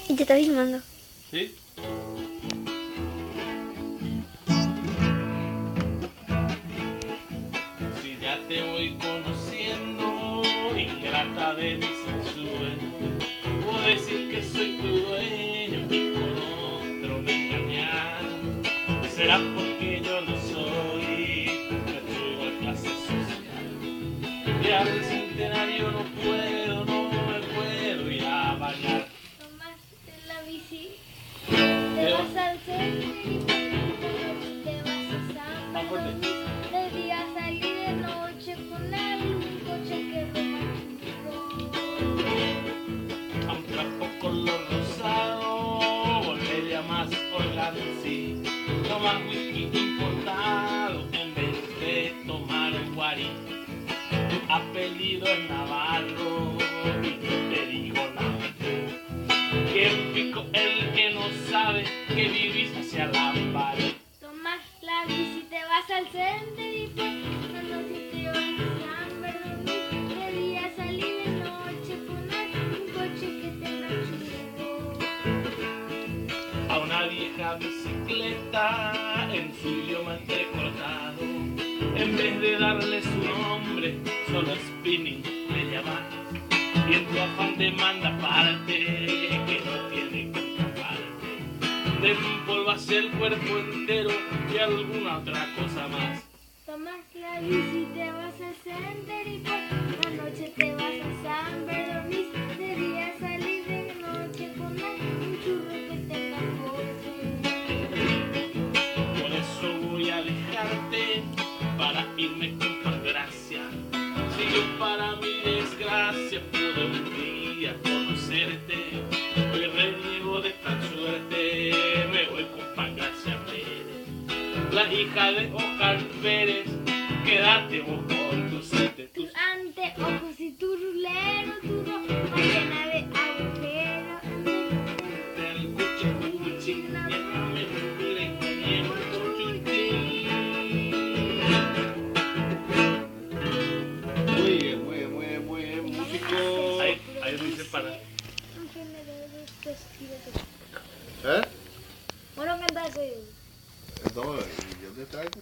Y te está filmando. ¿Sí? Si ya te voy conociendo, ingrata de mi sensualidad, puedo decir que soy tu dueño y con otro me engañaron. Será porque yo no soy de tu igual clase social. Y al centenario no puedo, no me puedo ir a bañar. Tomaste la bici, te vas al centro y te vas a San Más fuerte. Bernardino. De día salir de noche con algún coche que romántico. A un trapo color rosado, volvería más orlando, sí. Toma whisky importado en vez de tomar un guarí. Tu apellido es Navarro y yo te digo nada. Quien pico el que no sabe que vivís hacia la pared. Tomas la bici, te vas al centro y pues la noche te vas a San Bernardino. De día salir de noche con algún coche que tenga churro. A una vieja bicicleta en su idioma entrecortado, en vez de darle su nombre, solo spinning le llamas. Y en tu afán de manda parte que no tiene contraparte, te empolvas el cuerpo entero y alguna otra cosa más. Tomas la bici, te vas al centro y por la noche te vas a San Bernardino. De día salir de noche con un churro que tenga coche. Por eso voy a dejarte para irme con tu gracia. Si yo para mi desgracia pude un día conocerte, hoy reniego de esta suerte, me voy con Pancracia Pérez, la hija de Oscar Pérez. Quédate vos con tu sete, tus Anteojos y tu rulero, tu ropa llena de agujeros. del cuchi, déjame vivir en Muy bien, muy bien, muy bien, muy bien. Músico. Ahí dice para. Aunque me debes vestido. ¿Eh? Bueno, cantaste. No, yo te traigo.